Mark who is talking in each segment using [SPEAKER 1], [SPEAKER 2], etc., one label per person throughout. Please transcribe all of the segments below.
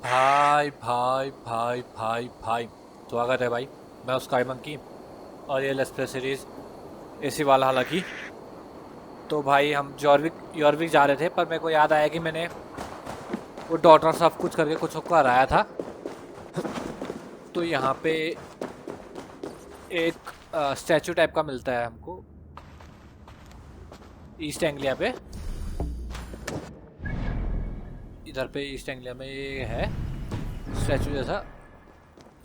[SPEAKER 1] भाई भाई भाई भाई भाई, स्वागत है भाई। मैं उस स्काई मंकी और ये लेट्स प्ले सीरीज इसी वाला हालांकि। तो भाई हम जॉर्विक यॉर्विक जा रहे थे, पर मेरे को याद आया कि मैंने वो डॉटर सब कुछ करके कुछ को हराया था। तो यहाँ पे एक स्टैचू टाइप का मिलता है हमको ईस्ट एंग्लिया पे। इधर पे ईस्ट एंग्लिया में ये है स्टैचू जैसा,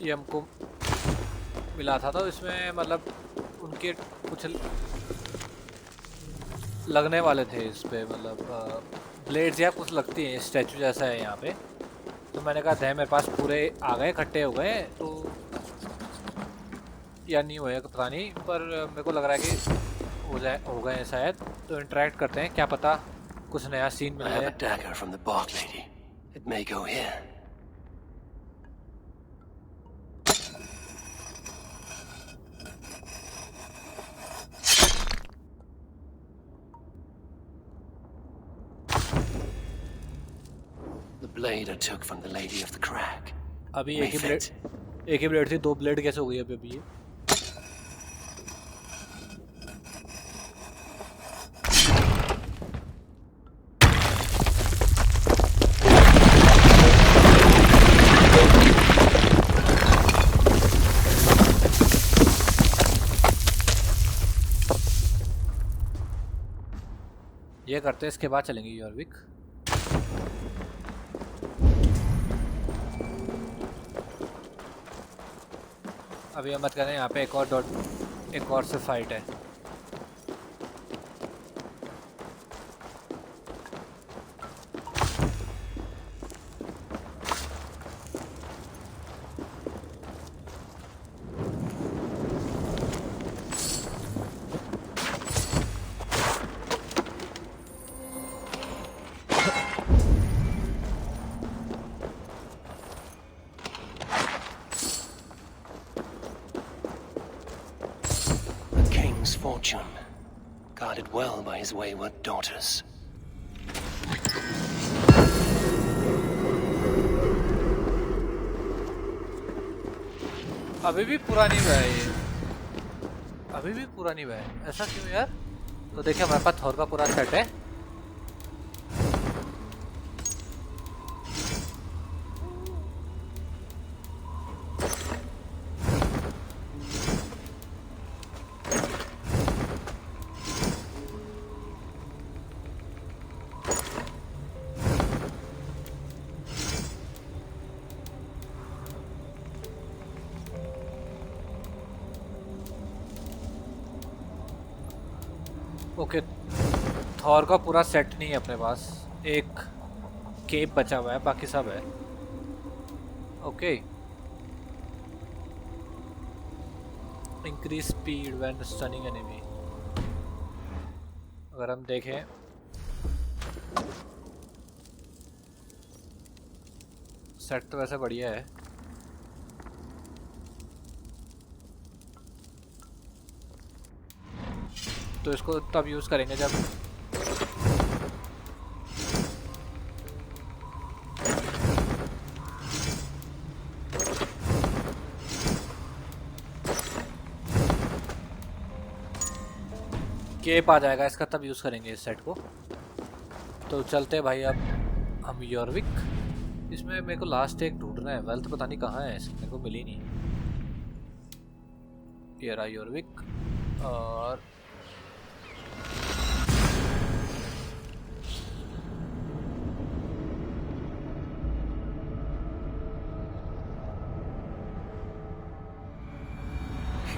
[SPEAKER 1] ये हमको मिला था। तो इसमें मतलब उनके कुछ लगने वाले थे इस पे, मतलब ब्लेड्स या कुछ लगती हैं, स्टैचू जैसा है यहाँ पे। तो मैंने कहा थे मेरे पास पूरे आ गए, इकट्ठे हो गए तो, या नहीं हुए पता नहीं, पर मेरे को लग रहा है कि हो गए हैं शायद। तो इंटरेक्ट करते हैं, क्या पता कुछ नया सीन मिल जाए।
[SPEAKER 2] Blade I took from the lady of the crag.
[SPEAKER 1] अभी एक ही ब्लेड थी, दो ब्लेड कैसे हो गई अभी ये? ये करते हैं, इसके बाद चलेंगे यॉर्विक। अभी हम मत करें, यहाँ पे एक और से फाइट है।
[SPEAKER 2] Fortune, guarded well by his wayward daughters.
[SPEAKER 1] अभी भी पूरा नहीं हुआ है ये, अभी भी पूरा नहीं हुआ है, ऐसा क्यों यार? तो देखिए हमारे पास थॉर का पूरा सेट है। ओके, थॉर का पूरा सेट नहीं है अपने पास, एक केप बचा हुआ है, बाकी सब है। Okay, increase speed when stunning enemy. अगर हम देखें सेट तो वैसे बढ़िया है। तो इसको तब यूज़ करेंगे जब केप आ जाएगा इसका, तब यूज़ करेंगे इस सेट को। तो चलते भाई अब हम यॉर्विक। इसमें मेरे को लास्ट एक ढूंढना है, वेल्थ पता नहीं कहाँ है, मेरे को मिली नहीं। ये रहा यॉर्विक। और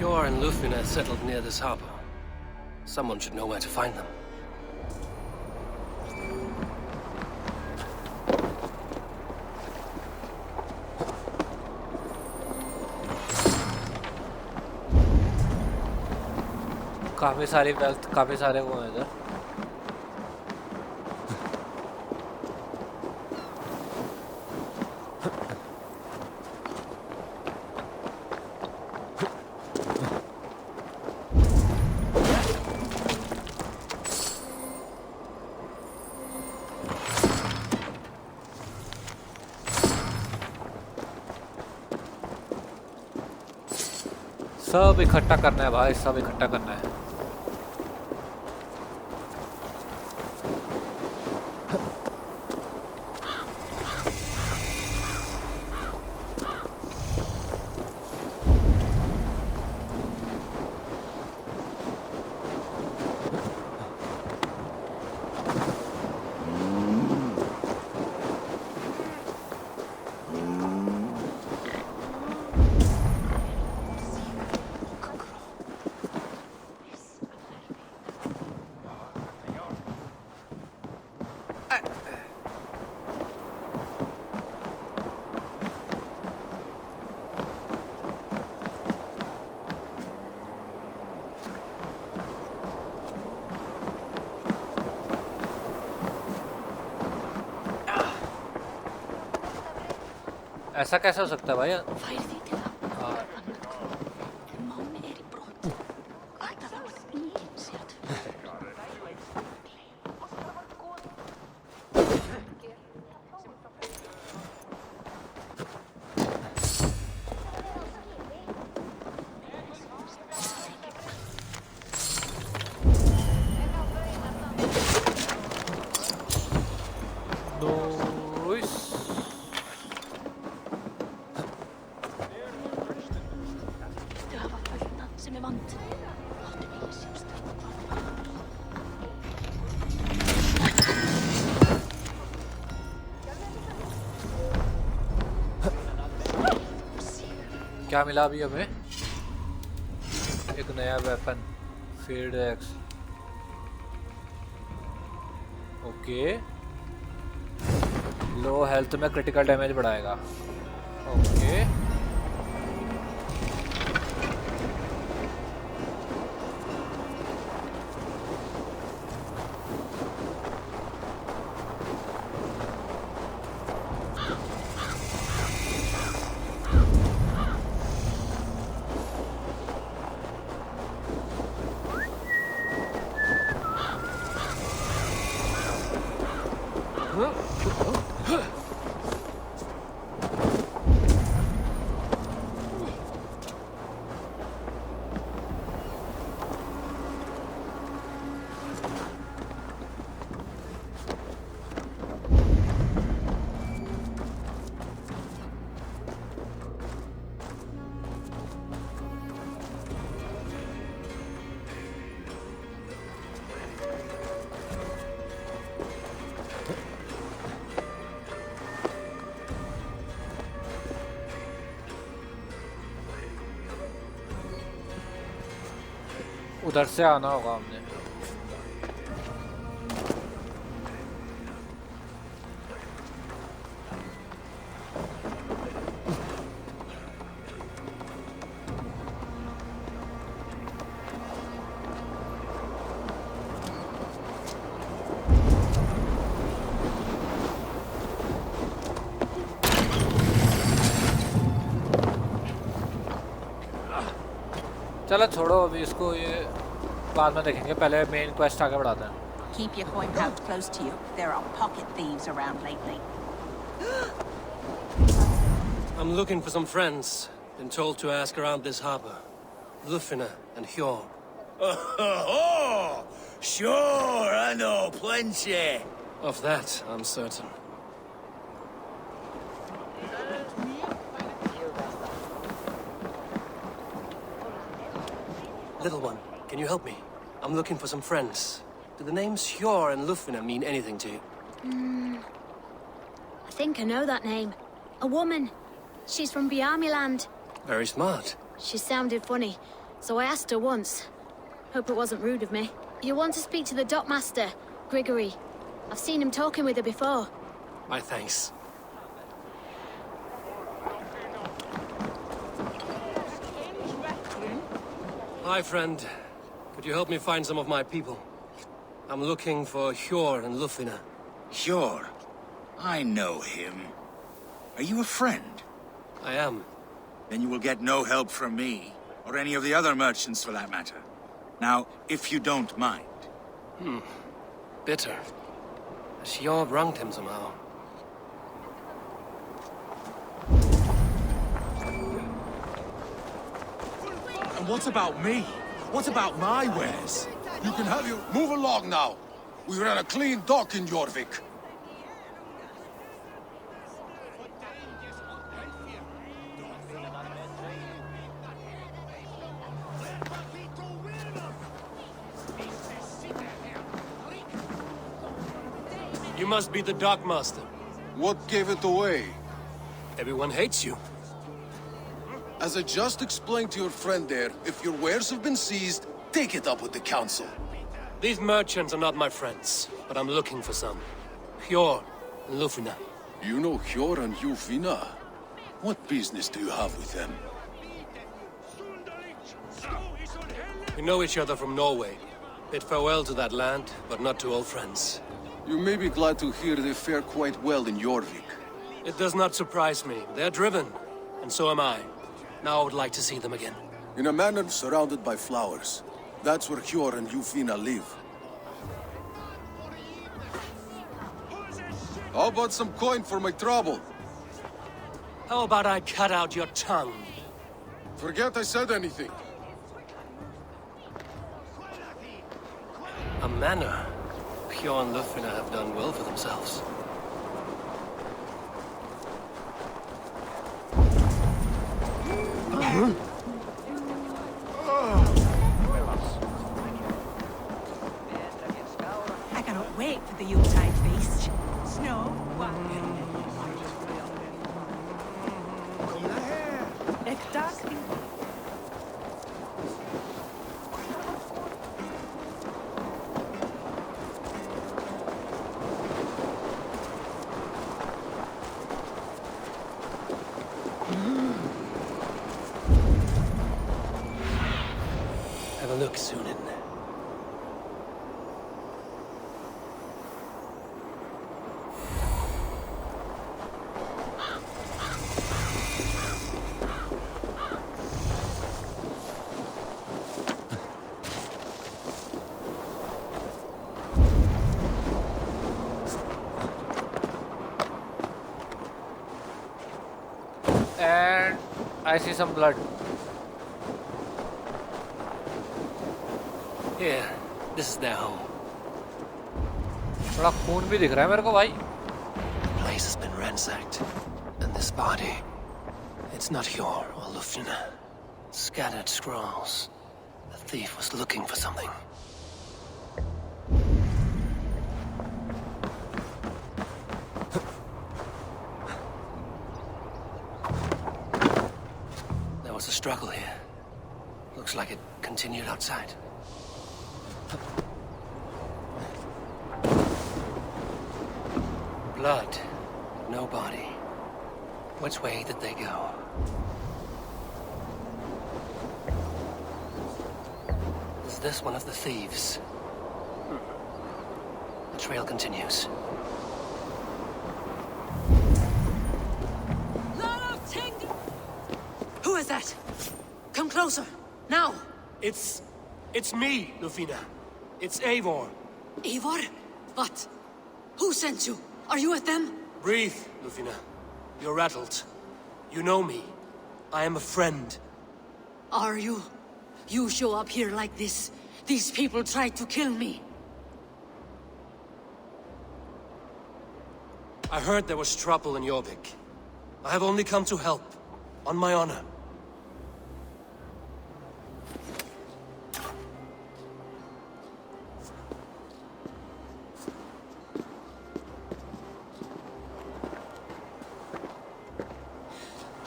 [SPEAKER 2] Hjor and Lufin are settled near this harbor. Someone should know where to find them.
[SPEAKER 1] काफ़ी सारी वेल्थ, काफ़ी सारे वो हैं इधर। सब इकट्ठा करना है भाई, सब इकट्ठा करना है। ऐसा कैसे हो सकता है भाई? हाँ। क्या मिला अभी हमें? एक नया वेपन, फील्ड एक्स। ओके, लो हेल्थ में क्रिटिकल डैमेज बढ़ाएगा। ओके, उधर से आना होगा हमने। चलो छोड़ो अभी इसको, ये बाद में देखेंगे, पहले मेन क्वेस्ट आगे बढ़ाते हैं।
[SPEAKER 3] Keep your coin pouch close to you. There are pocket thieves around lately.
[SPEAKER 2] I'm looking for some friends. Been told to ask around this harbor. Lufina and Hjor.
[SPEAKER 4] Oh, sure, I know plenty.
[SPEAKER 2] Of that, I'm certain. Little one, can you help me? I'm looking for some friends. Do the names Hjor and Lufina mean anything to you?
[SPEAKER 5] I think I know that name. A woman. She's from Land.
[SPEAKER 2] Very smart.
[SPEAKER 5] She sounded funny, so I asked her once. Hope it wasn't rude of me. You want to speak to the dockmaster, Grigory. I've seen him talking with her before.
[SPEAKER 2] My thanks. Hi, friend. Could you help me find some of my people? I'm looking for Hjor and Lufina.
[SPEAKER 4] Sure, I know him. Are you a friend?
[SPEAKER 2] I am.
[SPEAKER 4] Then you will get no help from me, or any of the other merchants for that matter. Now, if you don't mind.
[SPEAKER 2] Bitter. Has Hjor wronged him somehow?
[SPEAKER 6] what about me? What about my wares?
[SPEAKER 7] You can have your... Move along now. We ran a clean dock in Jorvik.
[SPEAKER 2] You must be the dockmaster.
[SPEAKER 7] What gave it away?
[SPEAKER 2] Everyone hates you.
[SPEAKER 7] As I just explained to your friend there, if your wares have been seized, take it up with the council.
[SPEAKER 2] These merchants are not my friends, but I'm looking for some. Hjor and Lufina.
[SPEAKER 7] You know Hjor and Jufina? What business do you have with them?
[SPEAKER 2] We know each other from Norway. Bid farewell to that land, but not to old friends.
[SPEAKER 7] You may be glad to hear they fare quite well in Jorvik.
[SPEAKER 2] It does not surprise me. They're driven, and so am I. Now I would like to see them again.
[SPEAKER 7] In a manor surrounded by flowers. That's where Hjor and Jufina live. How about some coin for my trouble?
[SPEAKER 2] How about I cut out your tongue?
[SPEAKER 7] Forget I said anything.
[SPEAKER 2] A manor. Hjor and Lufina have done well for themselves.
[SPEAKER 3] I cannot wait for the Yuletide feast. Snow,
[SPEAKER 2] Have a look, Sunan.
[SPEAKER 1] And I see some blood.
[SPEAKER 2] Here, this is their home.
[SPEAKER 1] थोड़ा खून भी दिख रहा है मेरे को भाई.
[SPEAKER 2] The place has been ransacked. And this body, it's not Hjor or Lufina. Scattered scrolls. The thief was looking for something. There was a struggle here. Looks like it continued outside. Blood, no body. Which way did they go? Is this one of the thieves? The trail continues.
[SPEAKER 3] who is that? Come closer, now!
[SPEAKER 2] It's me, Lufina. It's Eivor.
[SPEAKER 3] Eivor? What? Who sent you? Are you with them?
[SPEAKER 2] Breathe, Lufina. You're rattled. You know me. I am a friend.
[SPEAKER 3] Are you? You show up here like this. These people tried to kill me.
[SPEAKER 2] I heard there was trouble in Jorvik. I have only come to help. On my honor.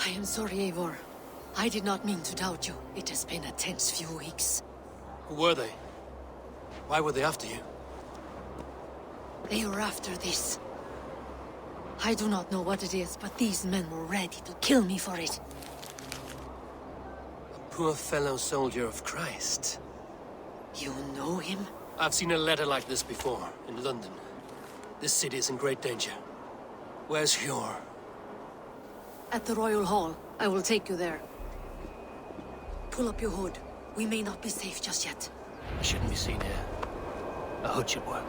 [SPEAKER 3] I am sorry, Eivor. I did not mean to doubt you. It has been a tense few weeks.
[SPEAKER 2] Who were they? Why were they after you?
[SPEAKER 3] They were after this. I do not know what it is, but these men were ready to kill me for it.
[SPEAKER 2] A poor fellow soldier of Christ.
[SPEAKER 3] You know him?
[SPEAKER 2] I've seen a letter like this before, in London. This city is in great danger. Where's Hjor?
[SPEAKER 3] At the Royal Hall. I will take you there. Pull up your hood. We may not be safe just yet.
[SPEAKER 2] I shouldn't be seen here. A hood should work.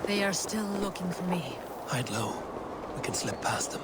[SPEAKER 3] They are still looking for me.
[SPEAKER 2] Hide low. We can slip past them.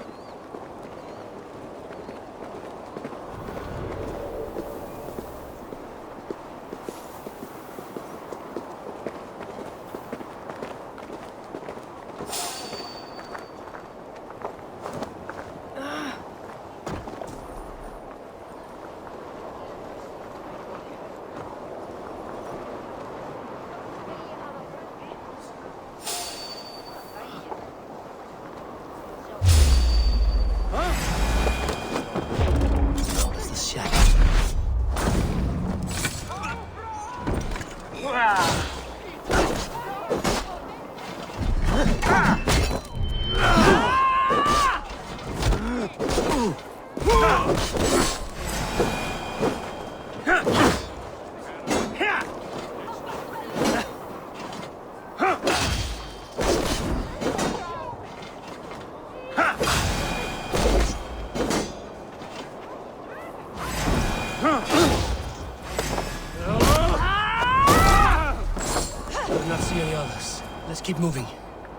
[SPEAKER 2] Let's keep moving.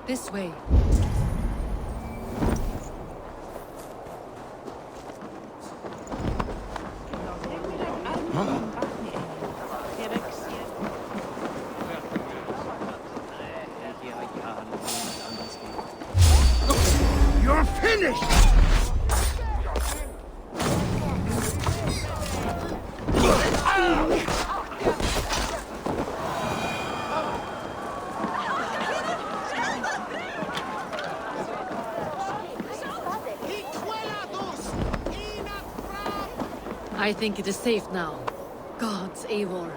[SPEAKER 3] This way.
[SPEAKER 6] You're finished!
[SPEAKER 3] I think it is safe now. Gods, Eivor.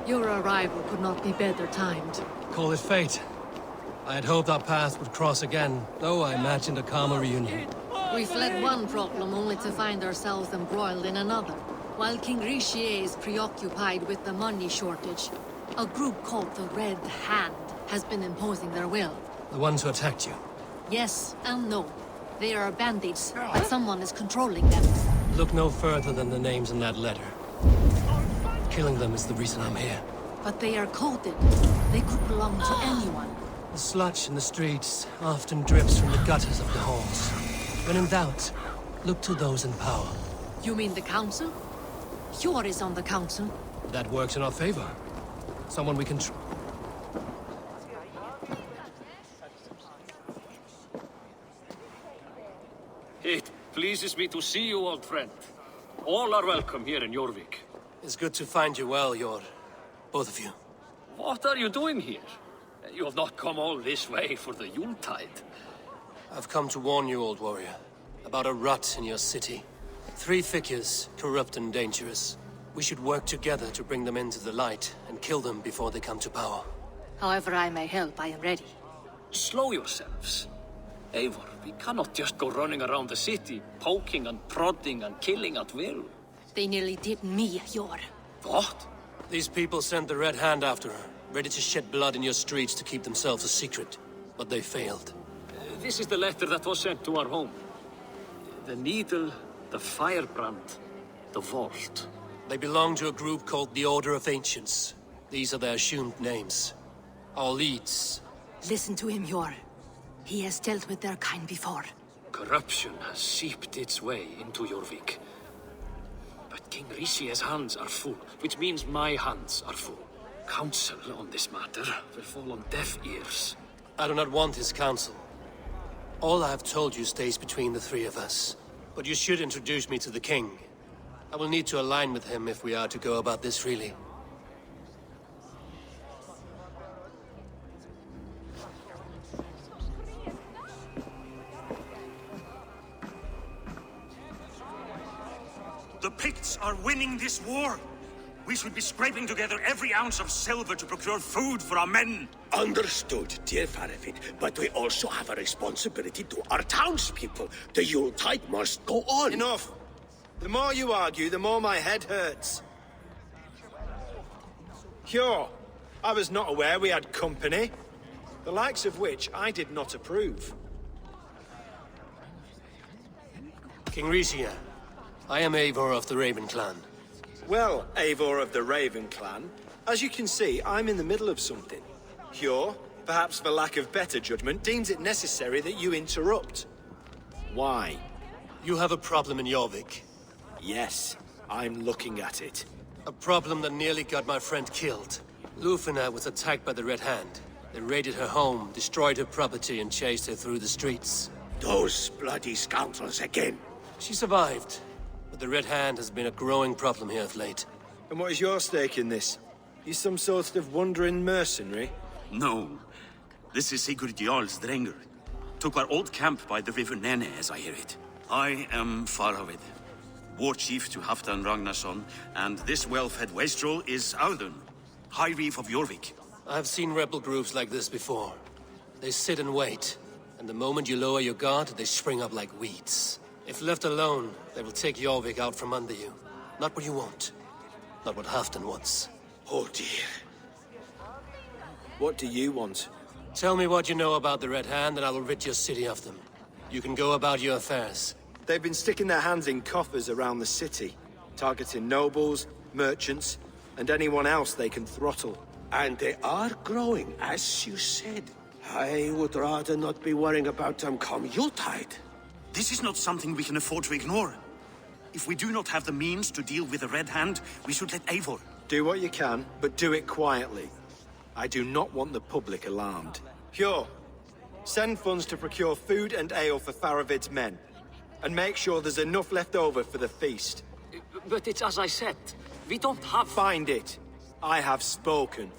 [SPEAKER 3] Your arrival could not be better timed.
[SPEAKER 2] Call it fate. I had hoped our paths would cross again, though I imagined a calmer reunion.
[SPEAKER 3] We fled one problem only to find ourselves embroiled in another. While King Richier is preoccupied with the money shortage, a group called the Red Hand has been imposing their will.
[SPEAKER 2] The ones who attacked you.
[SPEAKER 3] Yes and no. They are bandits, but someone is controlling them.
[SPEAKER 2] Look no further than the names in that letter. Killing them is the reason I'm here.
[SPEAKER 3] But they are coded. They could belong to anyone.
[SPEAKER 2] The sludge in the streets often drips from the gutters of the halls. When in doubt, look to those in power.
[SPEAKER 3] You mean the council? Hjor is on the council.
[SPEAKER 2] That works in our favor. Someone we can
[SPEAKER 8] It pleases me to see you, old friend. All are welcome here in Jorvik.
[SPEAKER 2] It's good to find you well, Yor. Both of you.
[SPEAKER 8] What are you doing here? You have not come all this way for the Yuletide.
[SPEAKER 2] I've come to warn you, old warrior, about a rot in your city. 3 figures, corrupt and dangerous. We should work together to bring them into the light and kill them before they come to power.
[SPEAKER 3] However I may help, I am ready.
[SPEAKER 8] Slow yourselves. Eivor, we cannot just go running around the city, poking and prodding and killing at will.
[SPEAKER 3] They nearly did me, Hjor.
[SPEAKER 8] What?
[SPEAKER 2] These people sent the Red Hand after her, ready to shed blood in your streets to keep themselves a secret. But they failed.
[SPEAKER 8] This is the letter that was sent to our home. The needle, the firebrand, the vault.
[SPEAKER 2] They belong to a group called the Order of Ancients. These are their assumed names. Our leads.
[SPEAKER 3] Listen to him, Hjor. He has dealt with their kind before.
[SPEAKER 8] Corruption has seeped its way into Jorvik. But King Richier's hands are full, which means my hands are full. Counsel on this matter will fall on deaf ears.
[SPEAKER 2] I do not want his counsel. All I have told you stays between the 3 of us. But you should introduce me to the king. I will need to align with him if we are to go about this freely.
[SPEAKER 9] The Picts are winning this war. We should be scraping together every ounce of silver to procure food for our men.
[SPEAKER 10] Understood, dear Farafit, but we also have a responsibility to our townspeople. The Yuletide must go on.
[SPEAKER 6] Enough! The more you argue, the more my head hurts. Hjor, I was not aware we had company, the likes of which I did not approve.
[SPEAKER 2] King Richier, I am Eivor of the Raven clan.
[SPEAKER 6] Well, Eivor of the Raven clan, as you can see, I'm in the middle of something. Hjor, perhaps for lack of better judgment, deems it necessary that you interrupt. Why?
[SPEAKER 2] You have a problem in Jorvik.
[SPEAKER 6] Yes, I'm looking at it.
[SPEAKER 2] A problem that nearly got my friend killed. Lufina was attacked by the Red Hand. They raided her home, destroyed her property, and chased her through the streets.
[SPEAKER 10] Those bloody scoundrels again.
[SPEAKER 2] She survived, but the Red Hand has been a growing problem here of late.
[SPEAKER 6] And what is your stake in this? You some sort of wandering mercenary?
[SPEAKER 9] No. This is Sigurd Jarl's Drenger. Took our old camp by the river Nene, as I hear it. I am Faravid, war chief to Halfdan Ragnarsson, and this well-fed wastrel is Audun, High Reef of Jorvik.
[SPEAKER 2] I've seen rebel groups like this before. They sit and wait, and the moment you lower your guard, they spring up like weeds. If left alone, they will take Jorvik out from under you. Not what you want. Not what Halfdan wants.
[SPEAKER 10] Oh dear.
[SPEAKER 6] What do you want?
[SPEAKER 2] Tell me what you know about the Red Hand, and I will rid your city of them. You can go about your affairs.
[SPEAKER 6] They've been sticking their hands in coffers around the city, targeting nobles, merchants, and anyone else they can throttle.
[SPEAKER 10] And they are growing, as you said. I would rather not be worrying about them come Yuletide.
[SPEAKER 9] This is not something we can afford to ignore. If we do not have the means to deal with the Red Hand, we should let Eivor.
[SPEAKER 6] Do what you can, but do it quietly. I do not want the public alarmed. Pure, send funds to procure food and ale for Faravid's men. And make sure there's enough left over for the feast.
[SPEAKER 8] But it's as I said. We don't have...
[SPEAKER 6] Find it. I have spoken.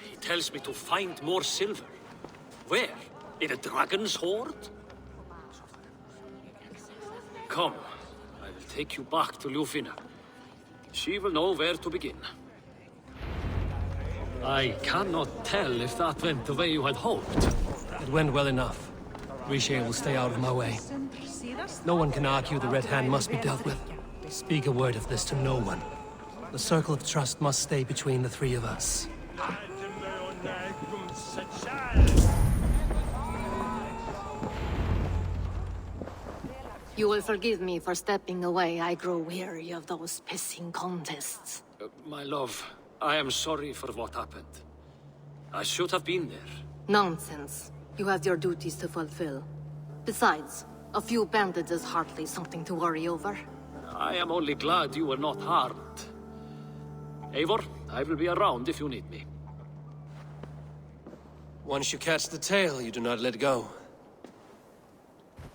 [SPEAKER 8] He tells me to find more silver. Where? In a dragon's hoard? Come, I will take you back to Ljufina. She will know where to begin. I cannot tell if that went the way you had hoped.
[SPEAKER 11] It went well enough. Riche will stay out of my way. No one can argue the Red Hand must be dealt with. Speak a word of this to no one. The circle of trust must stay between the three of us.
[SPEAKER 3] You will forgive me for stepping away. I grow weary of those pissing contests.
[SPEAKER 8] My love, I am sorry for what happened. I should have been there.
[SPEAKER 3] Nonsense. You have your duties to fulfill. Besides, a few bandits is hardly something to worry over.
[SPEAKER 8] I am only glad you were not harmed. Eivor, I will be around if you need me.
[SPEAKER 2] Once you catch the tail, you do not let go.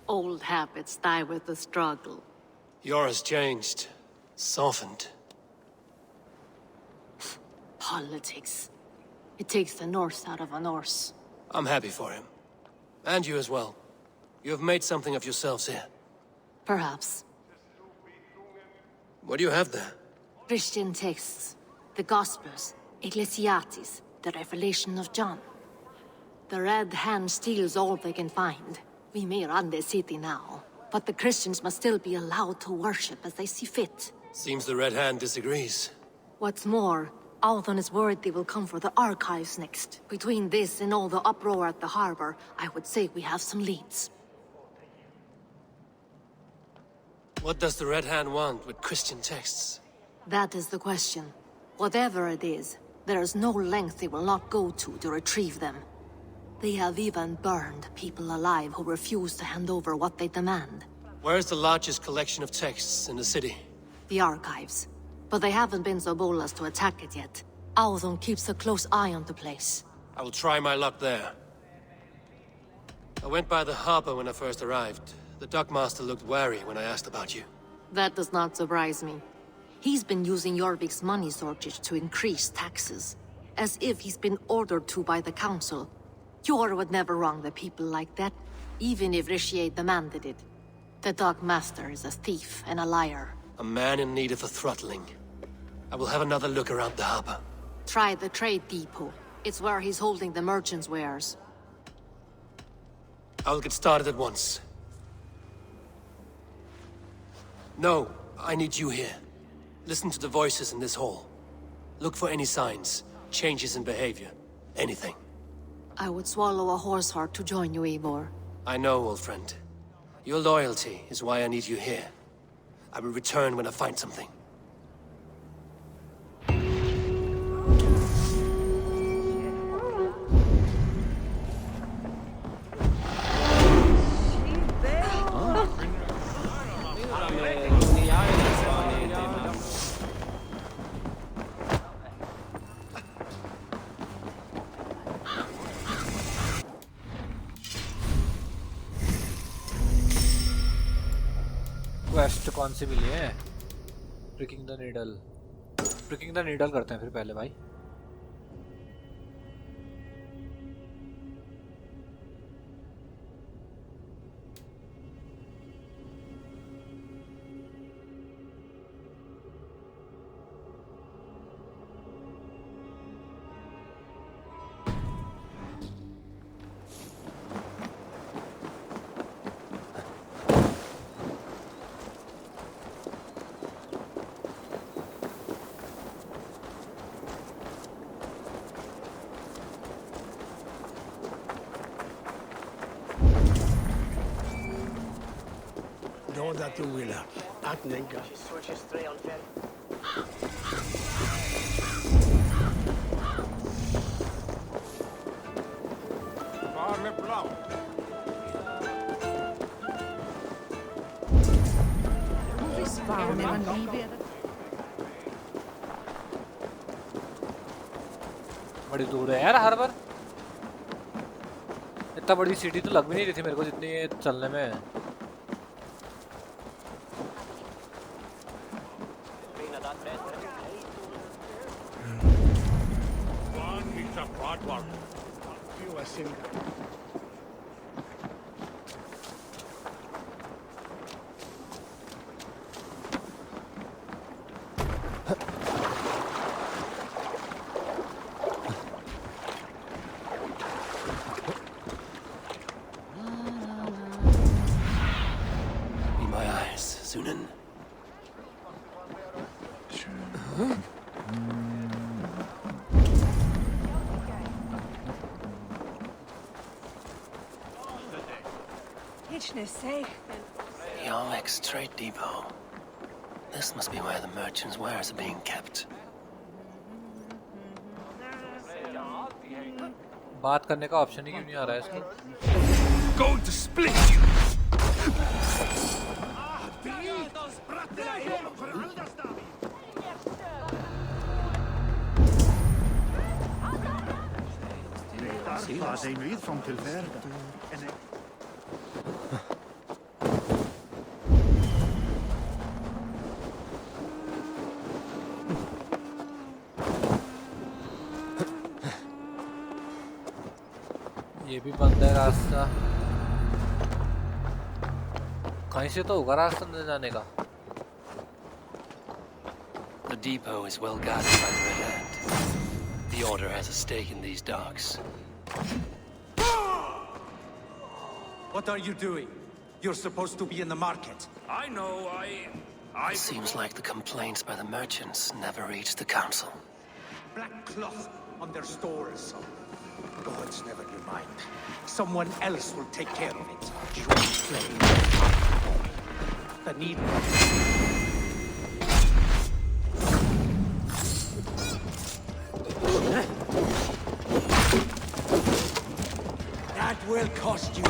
[SPEAKER 3] Old habits die with the struggle.
[SPEAKER 2] Yours changed. Softened.
[SPEAKER 3] Politics. It takes the Norse out of a Norse.
[SPEAKER 2] I'm happy for him. And you as well. You have made something of yourselves here.
[SPEAKER 3] Perhaps.
[SPEAKER 2] What do you have there?
[SPEAKER 3] Christian texts. The Gospels. Ecclesiastes. The Revelation of John. The Red Hand steals all they can find. We may run the city now, but the Christians must still be allowed to worship as they see fit.
[SPEAKER 2] Seems the Red Hand disagrees.
[SPEAKER 3] What's more, Althon is worried they will come for the archives next. Between this and all the uproar at the harbor, I would say we have some leads.
[SPEAKER 2] What does the Red Hand want with Christian texts?
[SPEAKER 3] That is the question. Whatever it is, there is no length they will not go to retrieve them. They have even burned people alive who refuse to hand over what they demand.
[SPEAKER 2] Where's the largest collection of texts in the city?
[SPEAKER 3] The archives. But they haven't been so bold as to attack it yet. Althon keeps a close eye on the place.
[SPEAKER 2] I will try my luck there. I went by the harbor when I first arrived. The dockmaster looked wary when I asked about you.
[SPEAKER 3] That does not surprise me. He's been using Jorvik's money shortage to increase taxes. As if he's been ordered to by the council. Jor would never wrong the people like that, even if Riche demanded it. The dockmaster is a thief and a liar.
[SPEAKER 2] A man in need of a throttling. I will have another look around the harbor.
[SPEAKER 3] Try the trade depot. It's where he's holding the merchants' wares.
[SPEAKER 2] I will get started at once. No, I need you here. Listen to the voices in this hall. Look for any signs, changes in behavior, anything.
[SPEAKER 3] I would swallow a horse heart to join you, Eivor.
[SPEAKER 2] I know, old friend. Your loyalty is why I need you here. I will return when I find something.
[SPEAKER 1] Quest कौन सी मिली है? Pricking the needle करते हैं फिर पहले भाई.
[SPEAKER 10] That you will. At Nenga.
[SPEAKER 1] बड़ी दूर है यार हार्बर। इतना बड़ी सिटी तो लग भी नहीं रही थी मेरे को जितनी चलने में।
[SPEAKER 2] The Yarmic's trade depot. This must be where the merchants' wares are being kept.
[SPEAKER 1] बात करने का ऑप्शन ही क्यों नहीं आ रहा है इसमें?
[SPEAKER 9] Going to split you.
[SPEAKER 1] ये भी बंद है रास्ता। कहीं से तो होगा रास्ता अंदर जाने का।
[SPEAKER 2] The depot is well guarded by the Red Hand. The Order has a stake in these docks.
[SPEAKER 12] What are you doing? You're supposed to be in the market.
[SPEAKER 9] I know,
[SPEAKER 2] It seems like the complaints by the merchants never reached the council.
[SPEAKER 12] Black cloth on their stores. Gods, never you mind. Someone else will take care of it. The needle. That will cost you.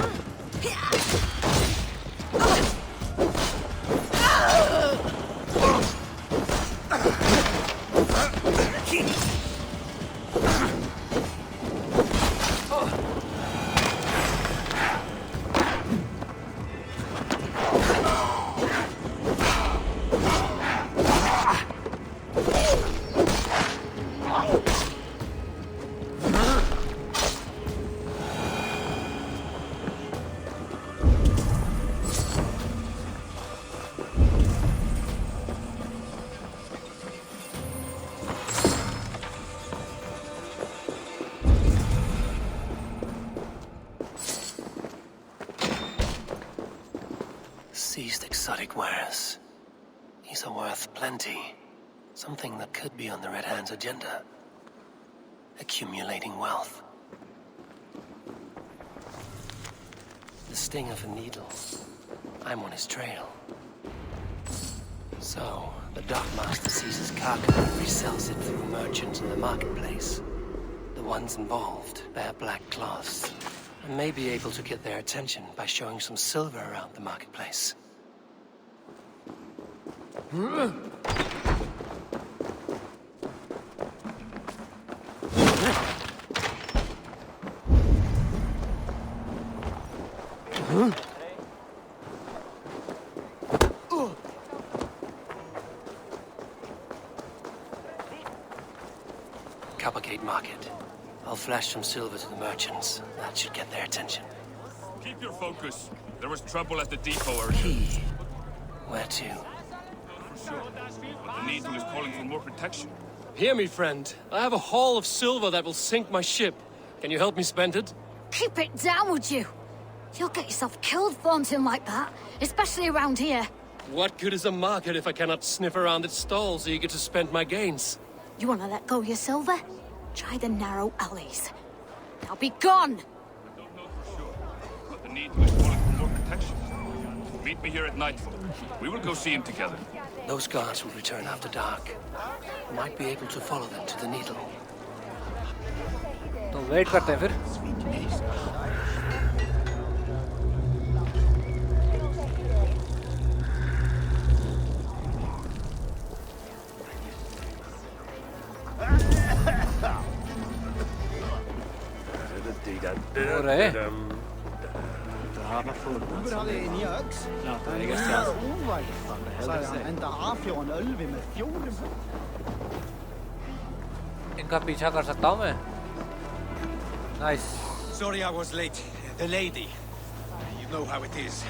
[SPEAKER 2] Seized exotic wares. These are worth plenty. Something that could be on the Red Hand's agenda. Accumulating wealth. The sting of a needle. I'm on his trail. So, the dockmaster seizes cargo and resells it through merchants in the marketplace. The ones involved bear black cloths and may be able to get their attention by showing some silver around the marketplace. Coppergate Market. I'll flash some silver to the merchants. That should get their attention.
[SPEAKER 9] Keep your focus. There was trouble at the depot earlier.
[SPEAKER 2] Key. Where to?
[SPEAKER 9] But the needle is calling for more protection.
[SPEAKER 13] Hear me, friend. I have a haul of silver that will sink my ship. Can you help me spend it?
[SPEAKER 5] Keep it down, would you? You'll get yourself killed flaunting like that, especially around here.
[SPEAKER 13] What good is a market if I cannot sniff around its stalls eager to spend my gains?
[SPEAKER 5] You want to let go of your silver? Try the narrow alleys. Now be gone!
[SPEAKER 9] I don't know for sure, but the needle is calling for more protection. Meet me here at nightfall. We will go see him together.
[SPEAKER 2] Those guards will return after dark. Might be able to follow them to the needle.
[SPEAKER 1] तो wait करते हैं फिर। हो रहे इनका पीछा कर सकता हूँ मैं nice
[SPEAKER 12] Sorry I was late. The lady. You know how it is.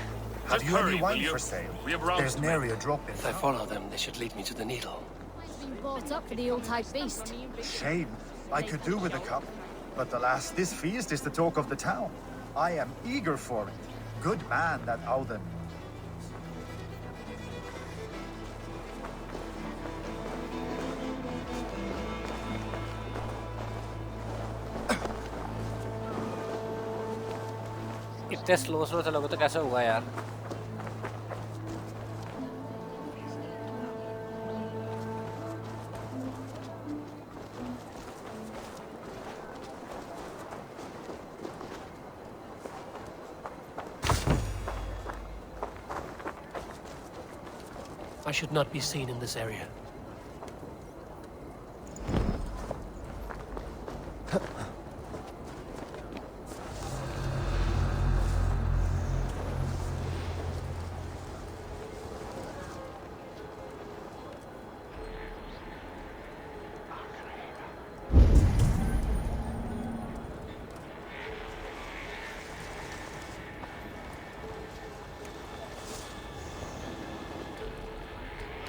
[SPEAKER 14] Have you any wine for sale? There's nary a drop in
[SPEAKER 8] If I follow them, they should lead me to the needle.
[SPEAKER 5] Bought up for the old-type beast.
[SPEAKER 14] Shame. I could do with a cup. But alas, this feast is the talk of the town. I am eager for it. Good man, that Alden.
[SPEAKER 1] इतने slow चलोगे तो कैसे होगा यार
[SPEAKER 11] I should not be seen in this area.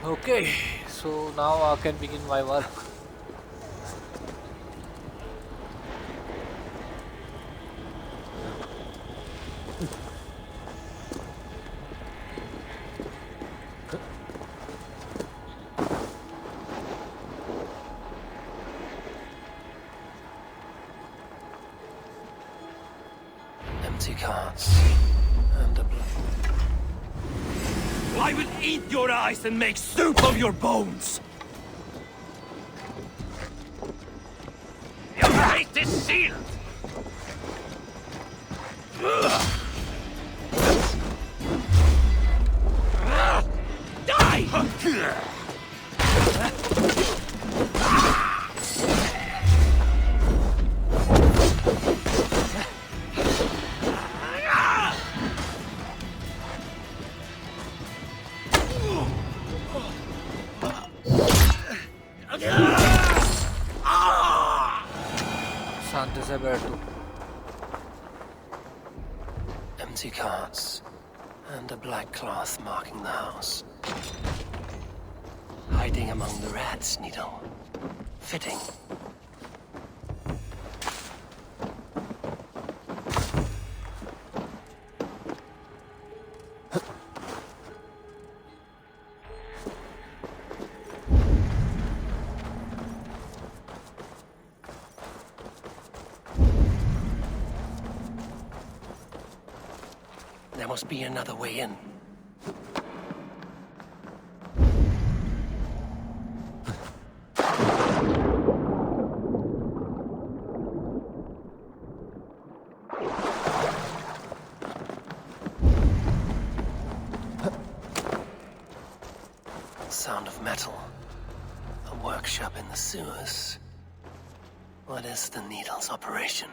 [SPEAKER 1] Okay, so now I can begin my work.
[SPEAKER 8] Empty carts and a blood.
[SPEAKER 10] I will eat your eyes and make soup of your bones! Your fate is sealed! Die!
[SPEAKER 1] शांति से बैठ तू
[SPEAKER 8] Empty carts and a black cloth marking the house. Hiding among the rat's needle. Fitting. There must be another way in. Sound of metal. A workshop in the sewers. What is the needle's operation?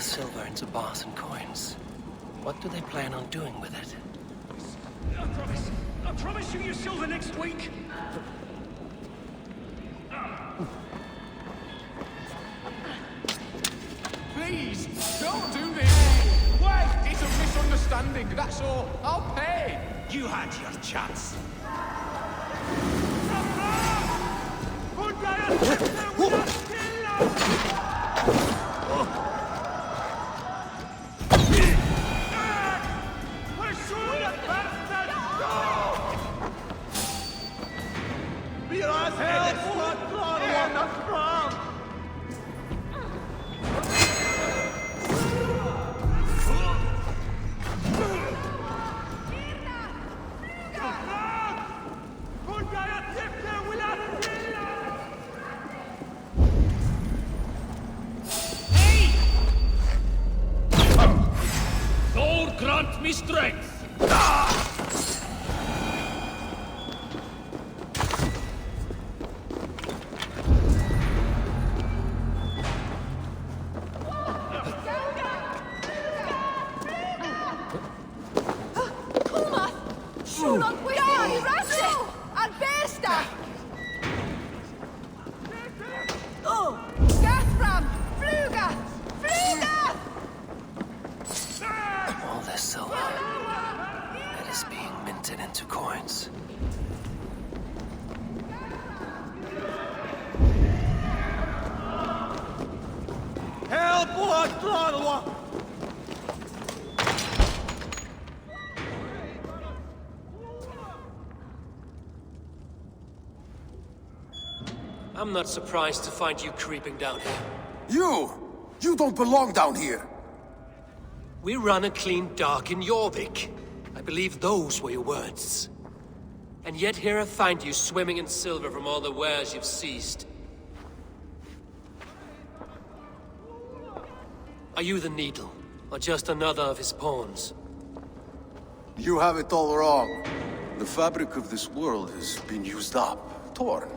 [SPEAKER 8] silver into bars and coins. What do they plan on doing with it?
[SPEAKER 12] I promise you your silver next week. Please, don't do this. Wait, it's a misunderstanding, that's all. I'll pay. You had your chance.
[SPEAKER 13] Lord, grant me strength!
[SPEAKER 8] All this silver, it is being minted into coins.
[SPEAKER 12] Help! What?
[SPEAKER 2] I'm not surprised to find you creeping down here.
[SPEAKER 7] You don't belong down here.
[SPEAKER 2] We run a clean dock in Jorvik. I believe those were your words. And yet here I find you swimming in silver from all the wares you've seized. Are you the Needle, or just another of his pawns?
[SPEAKER 7] You have it all wrong. The fabric of this world has been used up, torn,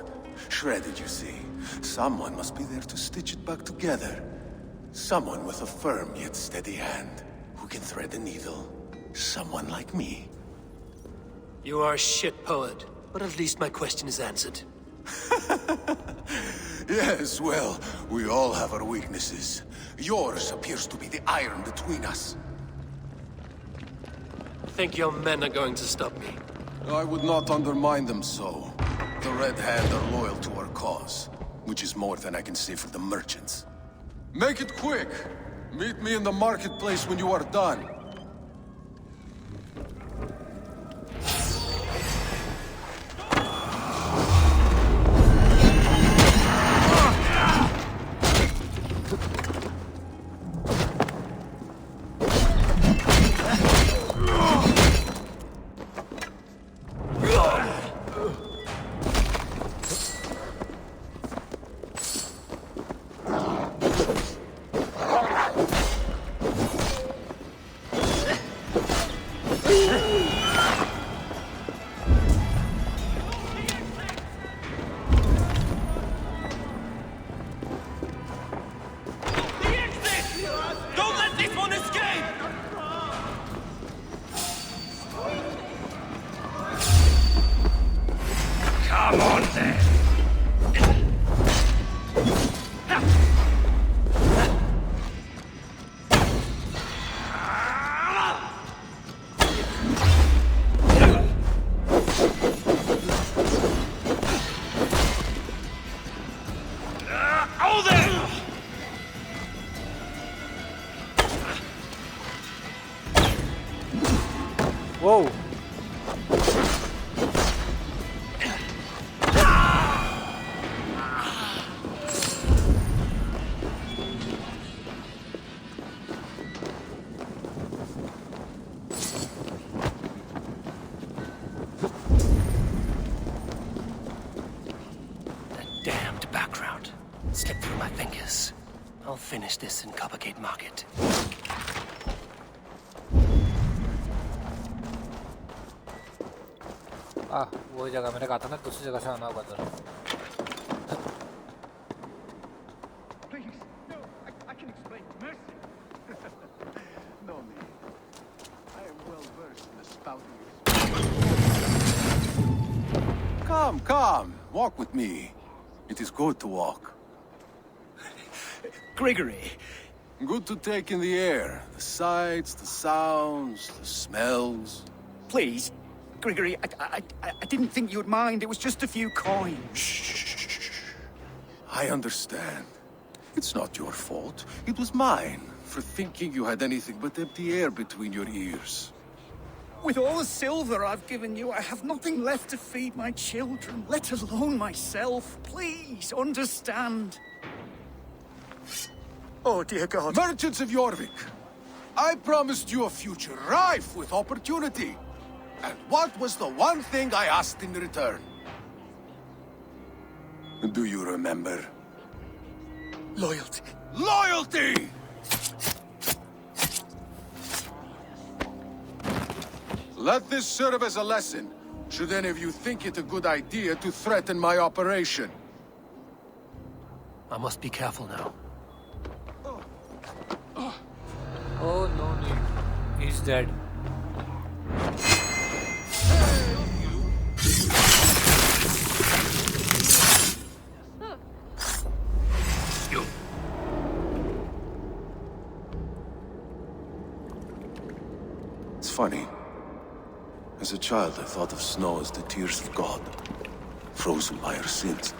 [SPEAKER 7] shredded, you see. Someone must be there to stitch it back together. Someone with a firm yet steady hand, who can thread a needle. Someone like me.
[SPEAKER 2] You are a shit poet, but at least my question is answered.
[SPEAKER 7] Yes, well, we all have our weaknesses. Yours appears to be the iron between us.
[SPEAKER 2] Think your men are going to stop me?
[SPEAKER 7] I would not undermine them so. The Red Hand are loyal to our cause, which is more than I can say for the merchants. Make it quick! Meet me in the marketplace when you are done.
[SPEAKER 1] Whoa!
[SPEAKER 8] Damned background. Slipped through my fingers. I'll finish this in Coppergate Market.
[SPEAKER 1] वही जगह मैंने कहा था ना दूसरी जगह से आना होगा तो
[SPEAKER 12] Please, no, I can explain. Mercy. about you.
[SPEAKER 7] Come, walk with me. It is good to walk.
[SPEAKER 10] Grigory.
[SPEAKER 7] Good to take in the air. The sights, the sounds, the smells.
[SPEAKER 12] Please, Grigory, I didn't think you'd mind. It was just a few coins.
[SPEAKER 7] Shh. I understand. It's not your fault. It was mine, for thinking you had anything but empty air between your ears.
[SPEAKER 12] With all the silver I've given you, I have nothing left to feed my children, let alone myself. Please, understand. Oh, dear God.
[SPEAKER 7] Merchants of Jorvik, I promised you a future rife with opportunity. And what was the one thing I asked in return? Do you remember?
[SPEAKER 12] Loyalty.
[SPEAKER 7] Loyalty! Let this serve as a lesson, should any of you think it a good idea to threaten my operation.
[SPEAKER 11] I must be careful now.
[SPEAKER 1] Oh no need. He's dead.
[SPEAKER 7] It's funny. As a child, I thought of snow as the tears of God, frozen by our sins.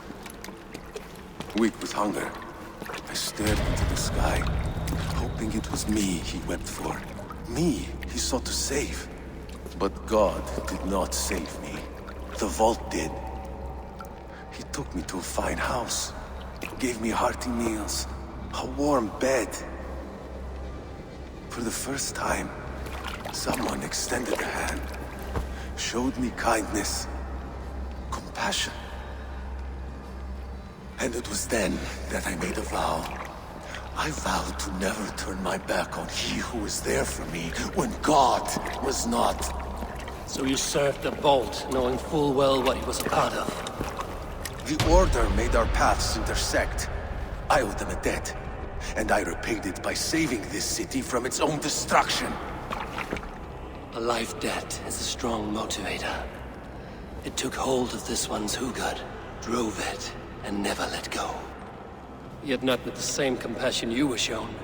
[SPEAKER 7] Weak with hunger, I stared into the sky, hoping it was me he wept for. Me he sought to save. But God did not save me. The vault did. He took me to a fine house, gave me hearty meals, a warm bed. For the first time, someone extended a hand, showed me kindness, compassion. And it was then that I made a vow. I vowed to never turn my back on he who was there for me when God was not.
[SPEAKER 11] So you served the Bolt, knowing full well what he was a part of.
[SPEAKER 7] The Order made our paths intersect. I owed them a debt, and I repaid it by saving this city from its own destruction.
[SPEAKER 8] A life debt is a strong motivator. It took hold of this one's hugad, drove it, and never let go.
[SPEAKER 11] Yet not with the same compassion you were shown.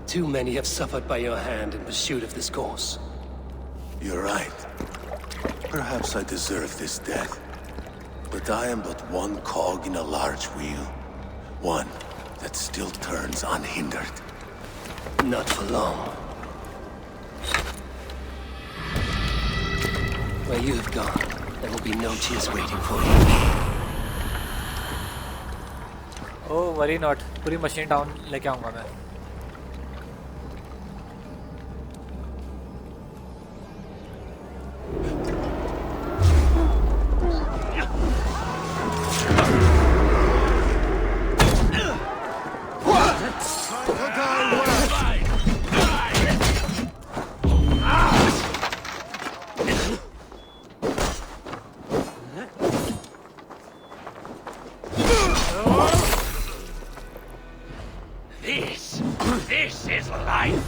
[SPEAKER 11] Too many have suffered by your hand in pursuit of this course.
[SPEAKER 7] You're right. Perhaps I deserve this death. But I am but one cog in a large wheel. One that still turns unhindered.
[SPEAKER 11] Not for long. Where you have gone, there will be no tears waiting for you.
[SPEAKER 1] Oh, worry not. पूरी machine down लेके आऊंगा मैं.
[SPEAKER 10] This is life.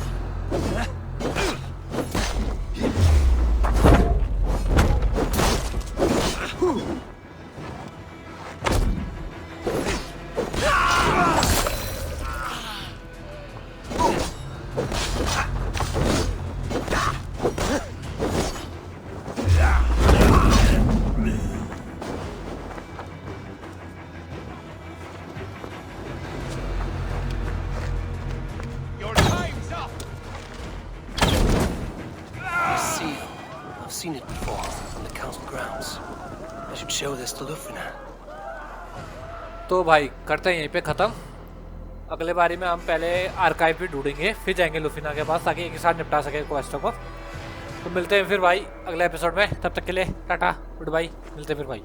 [SPEAKER 11] Seen it before on the council grounds. I should show this to Lufina.
[SPEAKER 1] तो भाई करते हैं यहीं पे ख़त्म. अगले बारी में हम पहले आर्काइव भी ढूंढेंगे, फिर जाएंगे लुफिना के पास ताकि एक साथ निपटा सके क्वेस्टों को. तो मिलते हैं फिर भाई अगले एपिसोड में. तब तक के लिए टाटा गुड बाय. मिलते हैं फिर भाई.